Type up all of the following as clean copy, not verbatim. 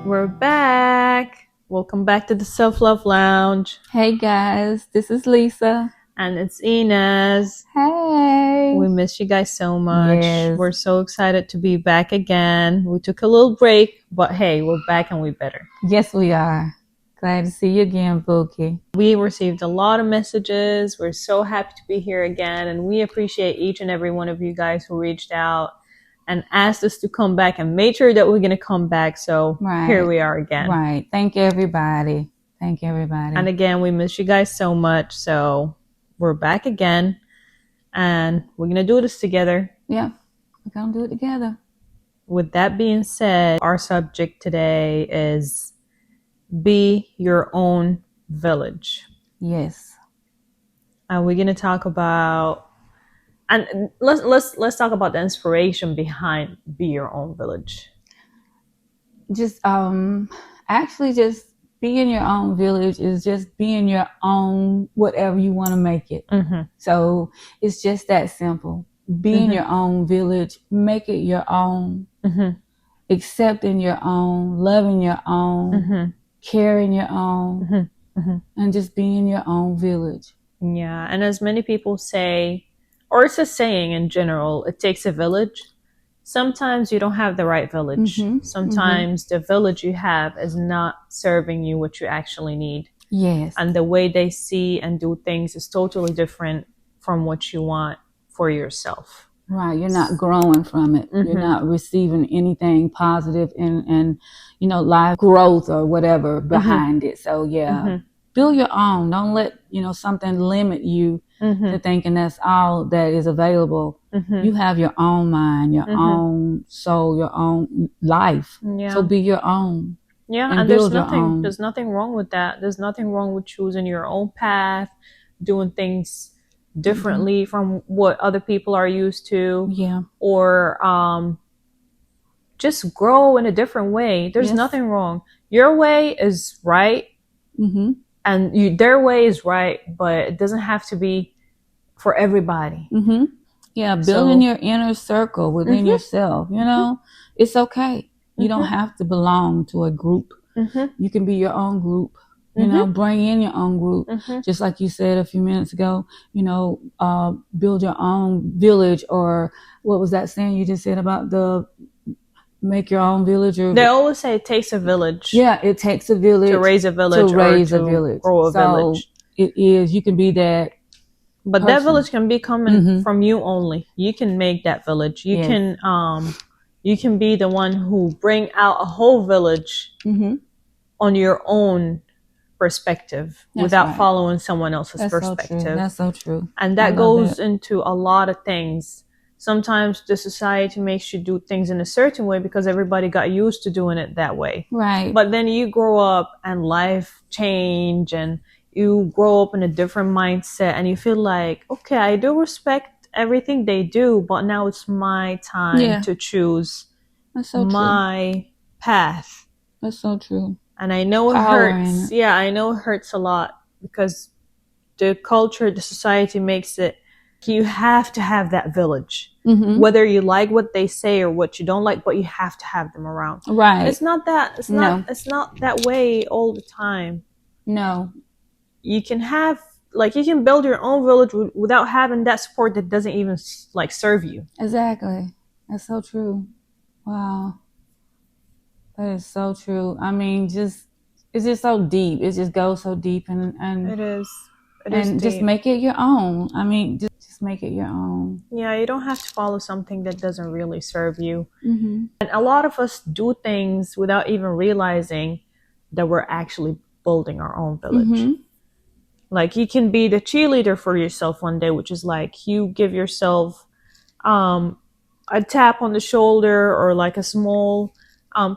We're back. Welcome back to the Self-Love Lounge. Hey guys, this is Lisa. And it's Inez. Hey. We miss you guys so much. Yes. We're so excited to be back again. We took a little break, but hey, we're back and we better. Yes, we are. Glad to see you again, Bookie. We received a lot of messages. We're so happy to be here again. And we appreciate each and every one of you guys who reached out and asked us to come back and made sure that we're going to come back. So Here we are again. Right. Thank everybody. And again, we miss you guys so much. So we're back again and we're going to do this together. Yeah, we're going to do it together. With that being said, our subject today is be your own village. Yes. And we're going to talk about, and let's talk about the inspiration behind be your own village. Just actually just being your own village is just being your own whatever you want to make it. Mm-hmm. So it's just that simple. Being your own village, make it your own, accepting your own, loving your own, caring your own, and just being your own village. Yeah, and as many people say, or it's a saying in general, it takes a village. Sometimes you don't have the right village. Sometimes the village you have is not serving you what you actually need. Yes. And the way they see and do things is totally different from what you want for yourself. Right. You're not growing from it. You're not receiving anything positive and life growth or whatever behind it. So build your own. Don't let, something limit you to thinking that's all that is available. You have your own mind, your own soul, your own life. Yeah. So be your own. Yeah, and there's nothing wrong with that. There's nothing wrong with choosing your own path, doing things differently from what other people are used to. Yeah. Or just grow in a different way. There's nothing wrong. Your way is right. And their way is right, but it doesn't have to be for everybody. Yeah, building your inner circle within yourself, it's okay. You don't have to belong to a group. You can be your own group, bring in your own group. Just like you said a few minutes ago, build your own village, or what was that saying you just said about make your own village? Or they always say it takes a village. Yeah, it takes a village to raise a village, grow a village. It is. You can be that, but person. That village can be coming from you only. You can make that village. You can be the one who bring out a whole village on your own perspective. That's without following someone else's perspective. So that's so true. And that goes into a lot of things. Sometimes the society makes you do things in a certain way because everybody got used to doing it that way. Right. But then you grow up and life change and you grow up in a different mindset and you feel like, okay, I do respect everything they do, but now it's my time to choose my path. That's so true. And I know it hurts. Yeah, I know it hurts a lot because the culture, the society makes it, you have to have that village, whether you like what they say or what you don't like, but you have to have them around. Right. It's not that, it's not that way all the time. No. You can build your own village without having that support that doesn't even serve you. Exactly. That's so true. Wow. That is so true. I mean, it's just so deep. It just goes so deep and it is. And just make it your own. I mean, just make it your own. Yeah, you don't have to follow something that doesn't really serve you. And a lot of us do things without even realizing that we're actually building our own village. Like you can be the cheerleader for yourself one day, which is like you give yourself a tap on the shoulder or like a small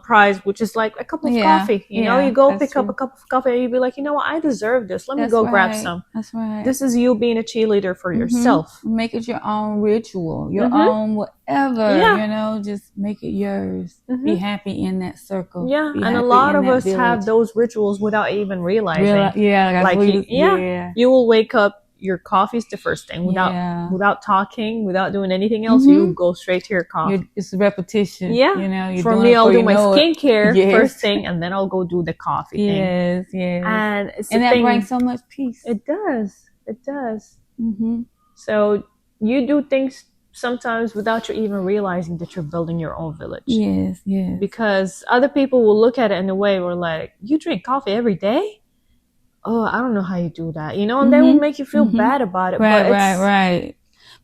prize, which is like a cup of coffee. You go pick up a cup of coffee and you be like, you know what, I deserve this. Let me go grab some. That's right. This is you being a cheerleader for yourself. Make it your own ritual, your own whatever, just make it yours. Be happy in that circle. Yeah, and a lot of us have those rituals without even realizing. You will wake up your coffee is the first thing. Without talking, without doing anything else, you go straight to your coffee. It's repetition. Yeah. You're for doing me, it I'll do you my know skincare Yes. first thing, and then I'll go do the coffee thing. Yes. And that brings so much peace. It does. So you do things sometimes without you even realizing that you're building your own village. Yes. Because other people will look at it in a way where like, you drink coffee every day? Oh, I don't know how you do that, and they will make you feel bad about it. Right.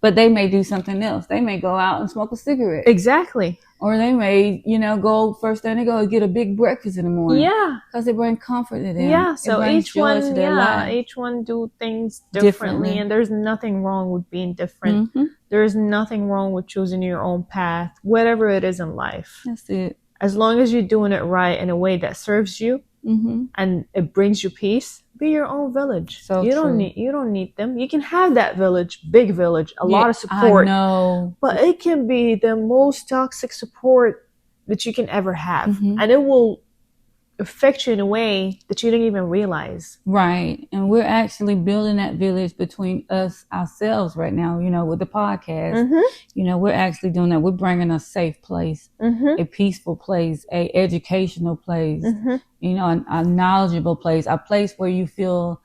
But they may do something else. They may go out and smoke a cigarette. Exactly. Or they may, go first thing they go get a big breakfast in the morning. Yeah. Because it brings comfort to them. Yeah. So each one do things differently. And there's nothing wrong with being different. There's nothing wrong with choosing your own path, whatever it is in life. That's it. As long as you're doing it right in a way that serves you and it brings you peace, be your own village. So you don't need them. You can have that village, big village, a lot of support. I know. But it can be the most toxic support that you can ever have. And it will affect you in a way that you didn't even realize. Right. And we're actually building that village between us, ourselves right now, with the podcast. We're actually doing that. We're bringing a safe place, a peaceful place, a educational place, a knowledgeable place, a place where you feel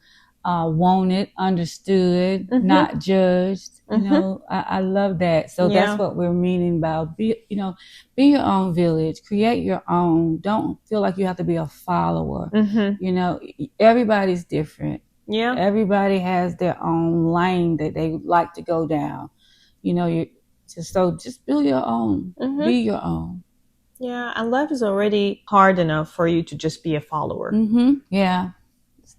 wanted, understood, not judged. I love that. So that's what we're meaning about be your own village, create your own. Don't feel like you have to be a follower. Everybody's different. Yeah. Everybody has their own lane that they like to go down. Just build your own. Be your own. Yeah, and life is already hard enough for you to just be a follower. Yeah.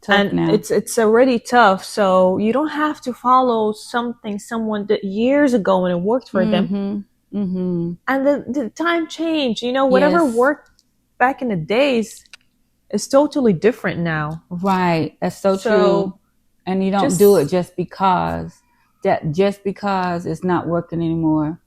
And now. It's already tough, so you don't have to follow someone did years ago and it worked for them. And the time changed. Whatever worked back in the days is totally different now. Right, that's so true. And you don't do it just because it's not working anymore.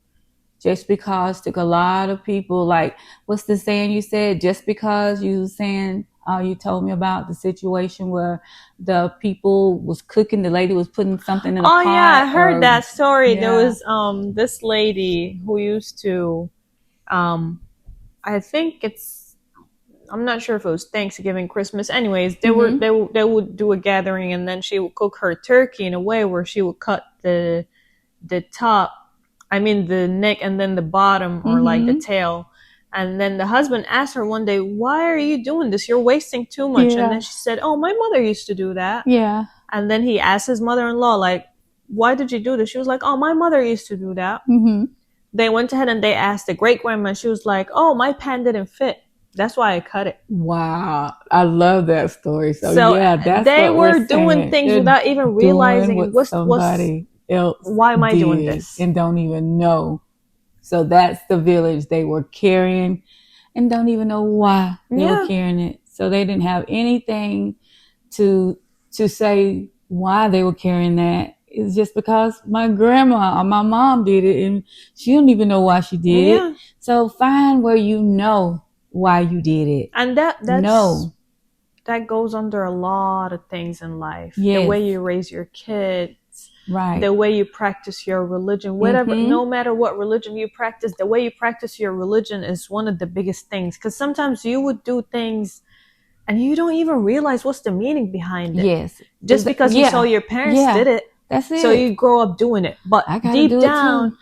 Just because took a lot of people. Like, what's the saying you said? Just because you saying. You told me about the situation where the people was cooking, the lady was putting something in a pot. Oh yeah, I heard that story. There was this lady who used to I think I'm not sure if it was Thanksgiving, Christmas. Anyways, they would do a gathering, and then she would cook her turkey in a way where she would cut the top, the neck, and then the bottom, or like the tail. And then the husband asked her one day, "Why are you doing this? You're wasting too much." And then she said, "Oh, my mother used to do that." Yeah. And then he asked his mother-in-law, like, "Why did you do this?" She was like, "Oh, my mother used to do that." They went ahead and they asked the great-grandma. She was like, "Oh, my pan didn't fit. That's why I cut it." Wow. I love that story. So that's they what were we're doing saying. things They're without even realizing what somebody else why am I doing this? And don't even know. So that's the village they were carrying and don't even know why they were carrying it. So they didn't have anything to say why they were carrying that. It's just because my grandma or my mom did it and she don't even know why she did it. So find where you know why you did it. And that goes under a lot of things in life. Yes. The way you raise your kids. Right. The way you practice your religion, whatever, no matter what religion you practice, the way you practice your religion is one of the biggest things. Because sometimes you would do things and you don't even realize what's the meaning behind it. Yes. Just because you saw your parents did it. That's it. So you grow up doing it. But deep down,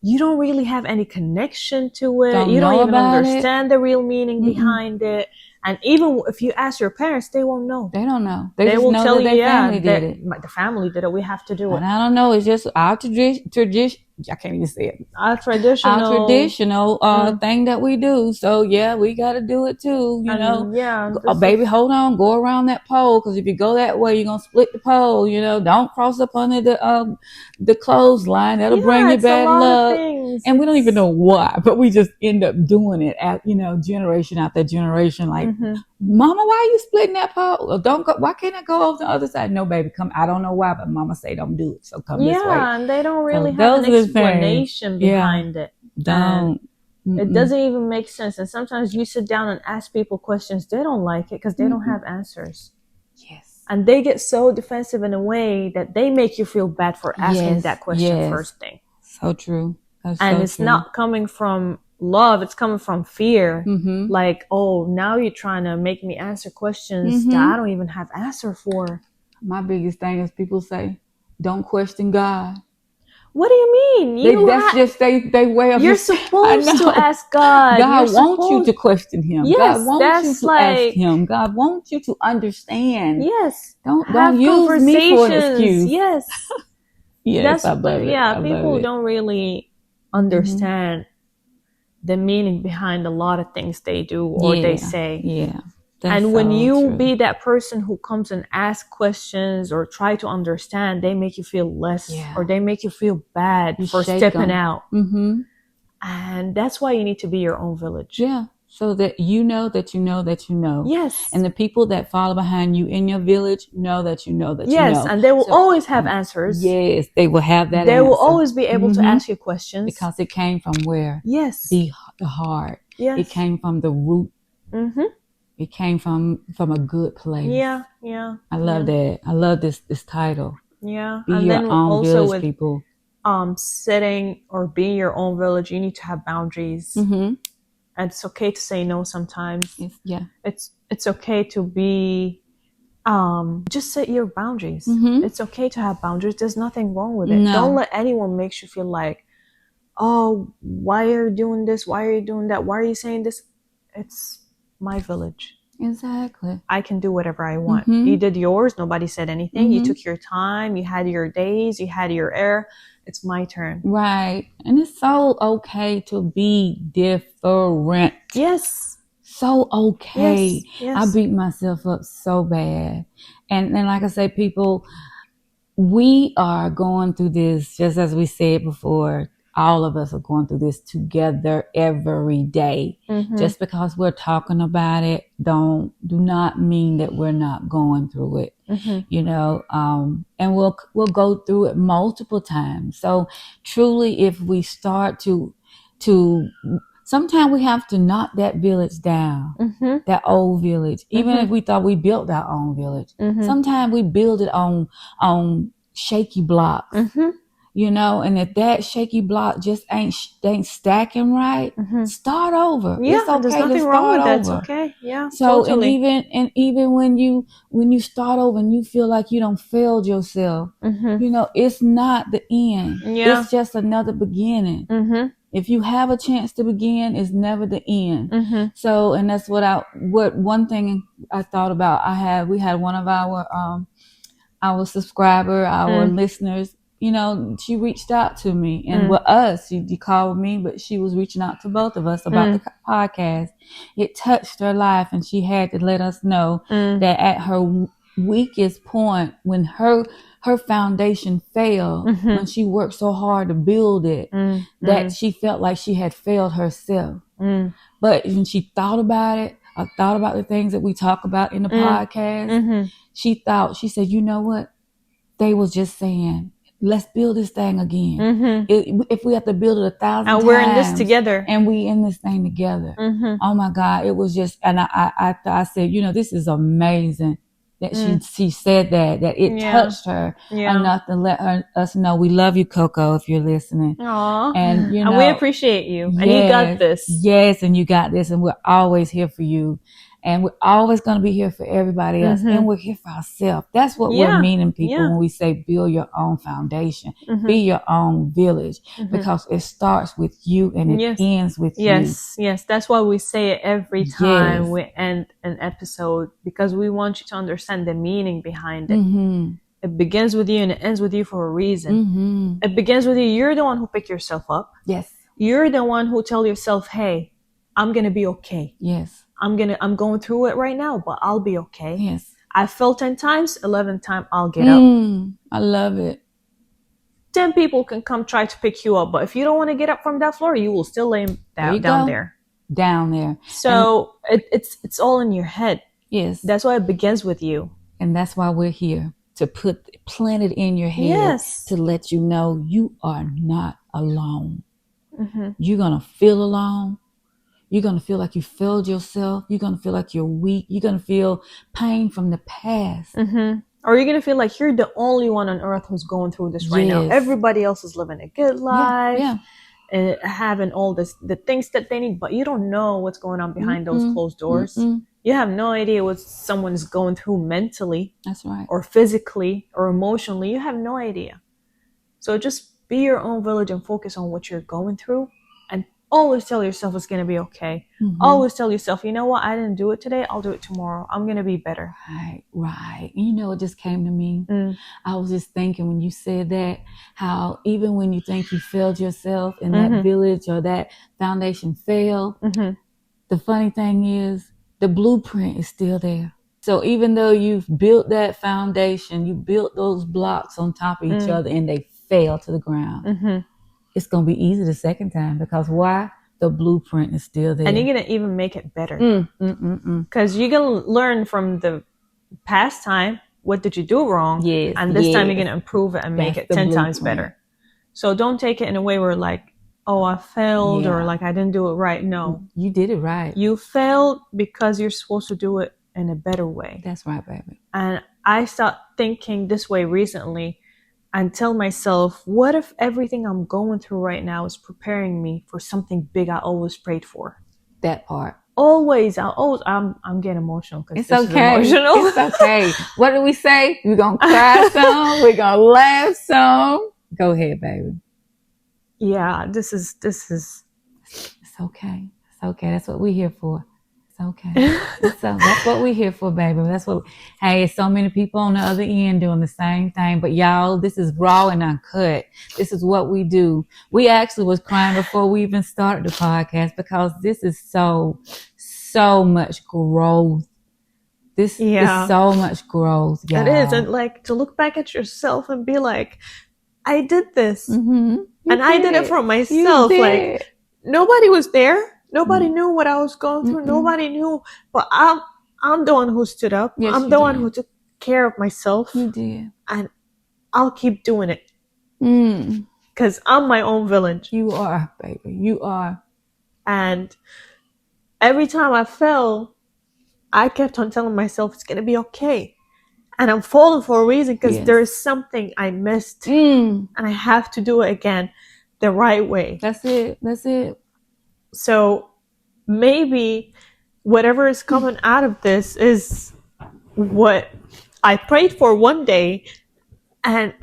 you don't really have any connection to it. You don't even understand the real meaning behind it. And even if you ask your parents, they won't know. They don't know. They just will know tell that you, their family did it. The family did it. We have to do it. And I don't know. It's just our tradition. I can't even say it. Our traditional thing that we do. So we got to do it too. Baby, hold on, go around that pole, because if you go that way, you're gonna split the pole. Don't cross up under the clothesline. That'll bring you bad luck. And we don't even know why, but we just end up doing it at generation after generation. Like, Mama, why are you splitting that pole? Don't go. Why can't I go over the other side? No, baby, come. I don't know why, but Mama say don't do it. So come this way. Yeah, and they don't really have an explanation behind it. It doesn't even make sense. And sometimes you sit down and ask people questions, they don't like it because they don't have answers. Yes. And they get so defensive in a way that they make you feel bad for asking that question first thing. So true. That's and so it's true. not coming from love, it's coming from fear. Like, oh, now you're trying to make me answer questions that I don't even have answer for. My biggest thing is people say, don't question God. What do you mean? That's just they way of. You're supposed to ask God. God wants you to question Him. Yes, God wants you to ask Him. God wants you to understand. Yes. Don't use me for an excuse. Yes. Yes, I love it. Yeah, people don't really understand the meaning behind a lot of things they do or they say. Yeah. And when you be that person who comes and asks questions or try to understand, they make you feel less or they make you feel bad for stepping out. And that's why you need to be your own village. Yeah. So that you know that you know that you know. Yes. And the people that follow behind you in your village know that you know that you know. Yes, and they will always have answers. Yes, they will have that They answer. will always be able to ask you questions. Because it came from where? Yes. The heart. Yes. It came from the root. It came from a good place. Yeah, yeah. I love that. I love this title. Yeah. Be your own village, people. Setting or being your own village, you need to have boundaries. And it's okay to say no sometimes. It's okay to be just set your boundaries. It's okay to have boundaries. There's nothing wrong with it. No. Don't let anyone make you feel like, oh, why are you doing this? Why are you doing that? Why are you saying this? It's my village. Exactly. I can do whatever I want. You did yours. Nobody said anything. You took your time. You had your days. You had your air. It's my turn. Right. And it's so okay to be different. Yes. So okay. Yes. I beat myself up so bad. And like I say, people, we are going through this, just as we said before, all of us are going through this together every day. Just because we're talking about it, do not mean that we're not going through it. You know, and we'll go through it multiple times. So truly, if we start to sometimes we have to knock that village down, that old village. Even if we thought we built our own village, sometimes we build it on shaky blocks. You know, and if that shaky block just ain't stacking right, start over. Yeah, it's okay, there's nothing wrong with that. It's okay. Yeah. So totally. and even when you start over and you feel like you done failed yourself, you know, it's not the end. Yeah. It's just another beginning. If you have a chance to begin, it's never the end. So, and that's what one thing I thought about. We had one of our subscriber, our listeners. You know, she reached out to me and with us, she called me, but she was reaching out to both of us about the podcast. It touched her life and she had to let us know that at her weakest point, when her foundation failed, when she worked so hard to build it, that she felt like she had failed herself. But when she thought about it, I thought about the things that we talk about in the podcast, she said, you know what? They was just saying, let's build this thing again. If we have to build it 1,000 times. And we're in this together. And we in this thing together. Oh my God. It was just, and I said, you know, this is amazing that she said that it touched her enough to let us know we love you, Coco, if you're listening. Aww. And you know, and we appreciate you. And you got this. Yes, and you got this. And we're always here for you. And we're always going to be here for everybody else. And we're here for ourselves. That's what we're meaning, people, when we say build your own foundation. Be your own village. Because it starts with you and it ends with you. Yes. That's why we say it every time we end an episode. Because we want you to understand the meaning behind it. It begins with you and it ends with you for a reason. It begins with you. You're the one who picked yourself up. Yes. You're the one who tell yourself, hey, I'm going to be okay. Yes. I'm going through it right now, but I'll be okay. Yes. I fell 10 times, 11th time, I'll get up. I love it. 10 people can come try to pick you up, but if you don't want to get up from that floor, you will still lay down there. Down there. So it's all in your head. Yes. That's why it begins with you. And that's why we're here, to plant it in your head, to let you know you are not alone. You're going to feel alone. You're going to feel like you failed yourself. You're going to feel like you're weak. You're going to feel pain from the past. Or you're going to feel like you're the only one on earth who's going through this right now. Everybody else is living a good life and having all the things that they need, but you don't know what's going on behind those closed doors. You have no idea what someone's going through mentally. That's right. Or physically or emotionally. You have no idea. So just be your own village and focus on what you're going through. And always tell yourself it's going to be okay. Always tell yourself, you know what? I didn't do it today. I'll do it tomorrow. I'm going to be better. Right. You know, it just came to me. I was just thinking when you said that, how even when you think you failed yourself and that village or that foundation failed, the funny thing is the blueprint is still there. So even though you've built that foundation, you built those blocks on top of each other and they fell to the ground. It's going to be easy the second time because why? The blueprint is still there. And you're going to even make it better. Because you're going to learn from the past time, what did you do wrong? And this time you're going to improve it and make it 10 times better. So don't take it in a way where like, oh, I failed or like I didn't do it right. No. You did it right. You failed because you're supposed to do it in a better way. That's right, baby. And I started thinking this way recently and tell myself, what if everything I'm going through right now is preparing me for something big I always prayed for? That part. I'm getting emotional because it's okay. Emotional. It's okay. What do we say? We're gonna cry some. We're gonna laugh some. Go ahead, baby. Yeah, this is. It's okay. It's okay. That's what we're here for. Okay. So that's what we're here for, baby. Hey, so many people on the other end doing the same thing. But y'all, this is raw and uncut. This is what we do. We actually was crying before we even started the podcast because this is so much growth. This is so much growth, y'all. It is. And like to look back at yourself and be like, I did this. I did it for myself. Like nobody was there. Nobody knew what I was going through. Nobody knew, but I'm the one who stood up. Yes, I'm the one who took care of myself. You did. And I'll keep doing it. Because I'm my own village. You are, baby. You are. And every time I fell, I kept on telling myself it's going to be okay. And I'm falling for a reason because there is something I missed. And I have to do it again the right way. That's it. So maybe whatever is coming out of this is what I prayed for one day, and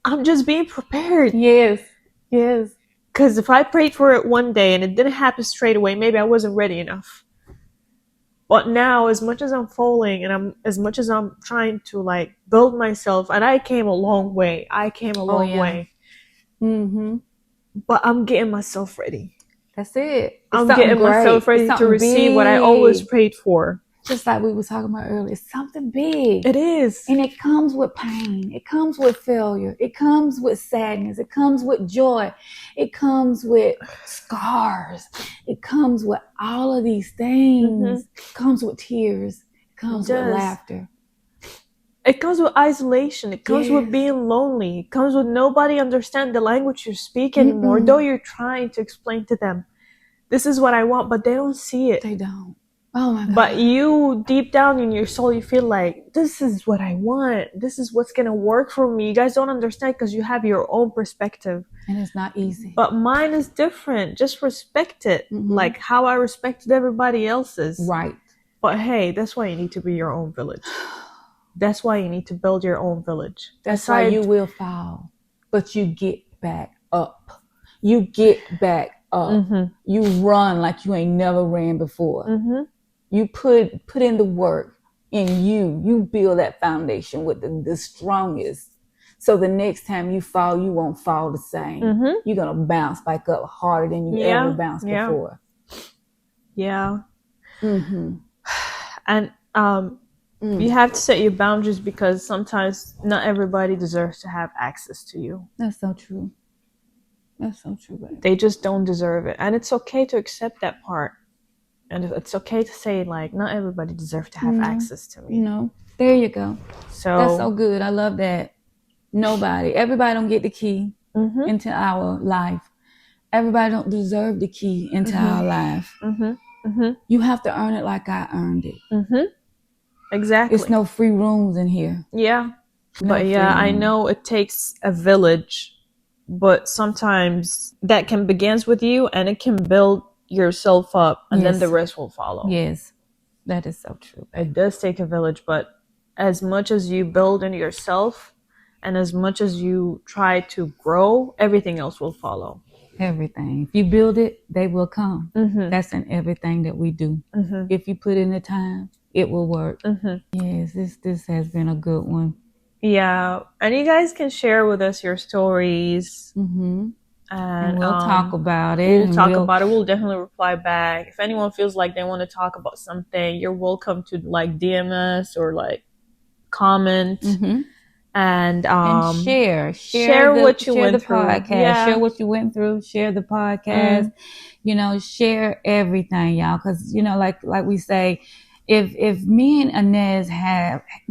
I'm just being prepared. Yes. Because if I prayed for it one day and it didn't happen straight away, maybe I wasn't ready enough. But now, as much as I'm falling and as much as I'm trying to like build myself, and I came a long way. way. But I'm getting myself ready. That's it. I'm getting myself ready to receive what I always prayed for. Just like we were talking about earlier. It's something big. It is. And it comes with pain. It comes with failure. It comes with sadness. It comes with joy. It comes with scars. It comes with all of these things. It comes with tears. It comes with laughter. It comes with isolation. It comes with being lonely. It comes with nobody understand the language you speak anymore, though you're trying to explain to them, this is what I want, but they don't see it. They don't. Oh my God. But you, deep down in your soul, you feel like, this is what I want. This is what's going to work for me. You guys don't understand because you have your own perspective. And it's not easy. But mine is different. Just respect it. Like how I respected everybody else's. Right. But hey, that's why you need to be your own village. That's why you need to build your own village. That's why you will fall, but you get back up. You get back up. You run like you ain't never ran before. You put in the work, and you build that foundation with the strongest. So the next time you fall, you won't fall the same. You're gonna bounce back up harder than you ever bounced before. Yeah. And you have to set your boundaries because sometimes not everybody deserves to have access to you. That's so true. That's so true, baby. They just don't deserve it. And it's okay to accept that part. And it's okay to say, like, not everybody deserves to have access to me. There you go. So that's so good. I love that. Everybody don't get the key into our life. Everybody don't deserve the key into our life. You have to earn it like I earned it. Exactly. It's no free rooms in here. Yeah. No, but yeah, I know it takes a village, but sometimes that can begins with you and it can build yourself up, and then the rest will follow. Yes, that is so true. It does take a village, but as much as you build in yourself and as much as you try to grow, everything else will follow. Everything. If you build it, they will come. That's in everything that we do. If you put in the time, it will work. Yes, this has been a good one. Yeah, and you guys can share with us your stories. And we'll talk about it. We'll talk about it. We'll definitely reply back. If anyone feels like they want to talk about something, you're welcome to like DM us or like comment. And share what you went through. Podcast. Yeah. Share what you went through. Share the podcast. Share everything, y'all. Because like we say, if me and Inez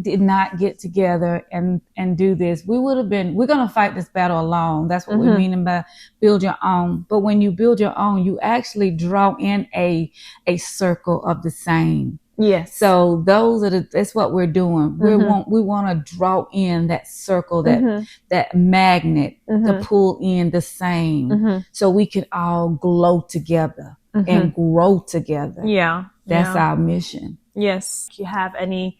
did not get together and do this, we're gonna fight this battle alone. That's what we're meaning by build your own. But when you build your own, you actually draw in a circle of the same. Yes. So that's what we're doing. We want to draw in that circle, that magnet to pull in the same, so we can all glow together and grow together. Yeah. That's our mission. Yes. If you have any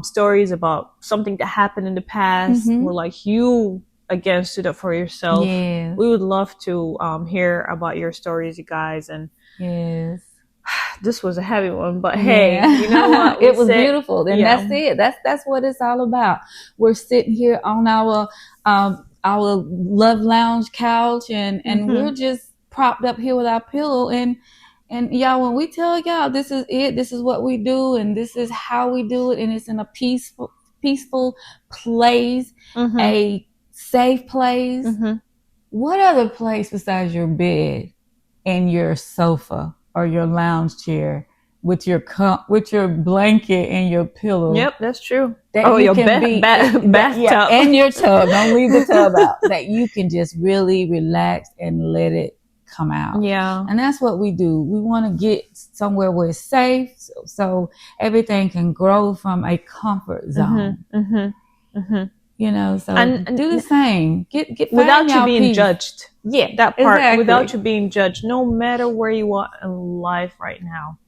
stories about something that happened in the past, or like you again stood up for yourself, we would love to hear about your stories, you guys. And yes. This was a heavy one, but hey, you know what? It was beautiful. And that's it. That's what it's all about. We're sitting here on our love lounge couch and we're just propped up here with our pillow and y'all, when we tell y'all this is it, this is what we do, and this is how we do it, and it's in a peaceful place, a safe place. What other place besides your bed and your sofa or your lounge chair with your blanket and your pillow? Yep, that's true. Your bathtub. Yeah, and your tub. Don't leave the tub out. That you can just really relax and let it come out. Yeah. And that's what we do. We want to get somewhere where it's safe, so everything can grow from a comfort zone. So and do the same. Get without you being peace. Judged. Yeah, that part. Exactly. Without you being judged, no matter where you are in life right now,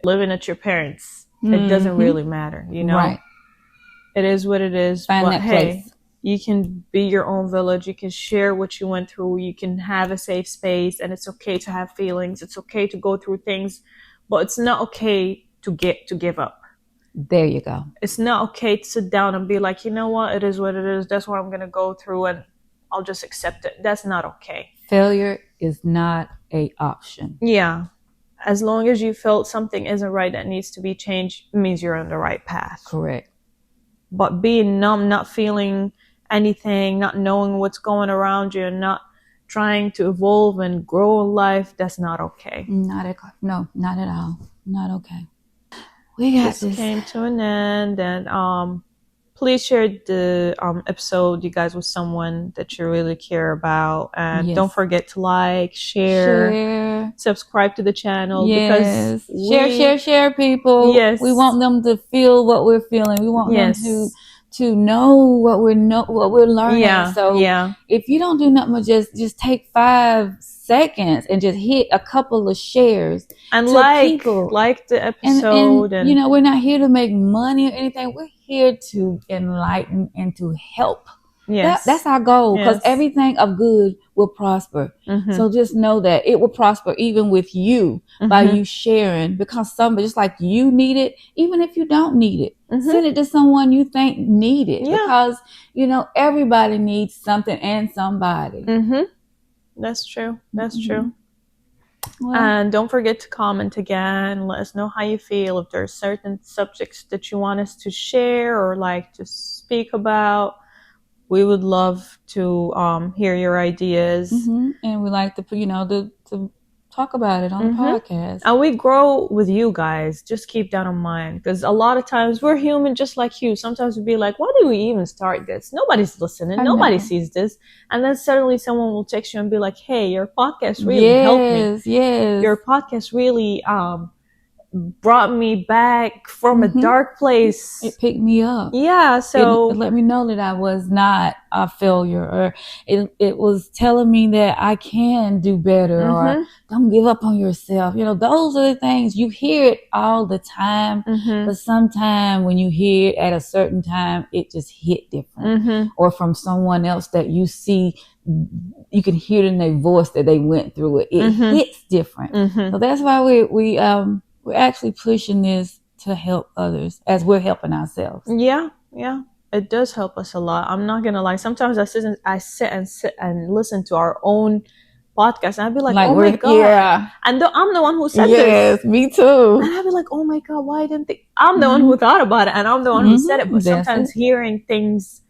living at your parents, it doesn't really matter. Right. It is what it is. Find but that hey, place. You can be your own village. You can share what you went through. You can have a safe space, and it's okay to have feelings. It's okay to go through things, but it's not okay to give up. There you go. It's not okay to sit down and be like, you know what? It is what it is. That's what I'm going to go through, and I'll just accept it. That's not okay. Failure is not an option. Yeah. As long as you felt something isn't right that needs to be changed, it means you're on the right path. Correct. But being numb, not feeling anything, not knowing what's going around you, and not trying to evolve and grow in life, that's not okay. Not at all. Not okay. We got this. Came to an end, and please share the episode, you guys, with someone that you really care about, and don't forget to like, share, subscribe to the channel. Yes, because share, people. Yes, we want them to feel what we're feeling. We want them to know what we're learning. Yeah. So if you don't do nothing but just take 5 seconds and just hit a couple of shares and like the episode, and we're not here to make money or anything. We're here to enlighten and to help. Yes, that's our goal, because everything of good will prosper. So just know that it will prosper even with you by you sharing, because somebody just like you need it, even if you don't need it, send it to someone you think need it, because everybody needs something and somebody. That's true. That's true. Well, and don't forget to comment again. Let us know how you feel. If there are certain subjects that you want us to share or like to speak about, we would love to hear your ideas. And we like to to talk about it on the podcast. And we grow with you guys. Just keep that in mind. Because a lot of times we're human just like you. Sometimes we'll be like, why did we even start this? Nobody's listening. Nobody sees this. And then suddenly someone will text you and be like, hey, your podcast really helped me. Yes. Your podcast really brought me back from a dark place. It picked me up. Yeah, so it let me know that I was not a failure, or it was telling me that I can do better, or don't give up on yourself. You know, those are the things you hear it all the time, but sometimes when you hear it at a certain time, it just hit different, or from someone else that you see. You can hear it in their voice that they went through it. It hits different. So that's why we're actually pushing this to help others as we're helping ourselves. Yeah. It does help us a lot. I'm not gonna lie. Sometimes I sit and listen to our own podcast, and I'd be like oh my God. Yeah. And I'm the one who said this. Yes, me too. And I'd be like, oh my God, why didn't they? I'm the one who thought about it, and I'm the one who said it. But sometimes hearing things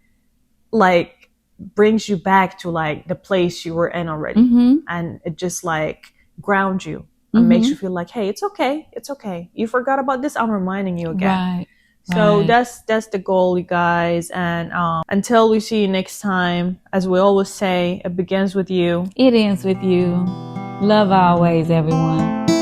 like brings you back to like the place you were in already, and it just like grounds you. And makes you feel like, hey, it's okay. It's okay. You forgot about this. I'm reminding you again. Right. So that's the goal, you guys. And until we see you next time, as we always say, it begins with you. It ends with you. Love always, everyone.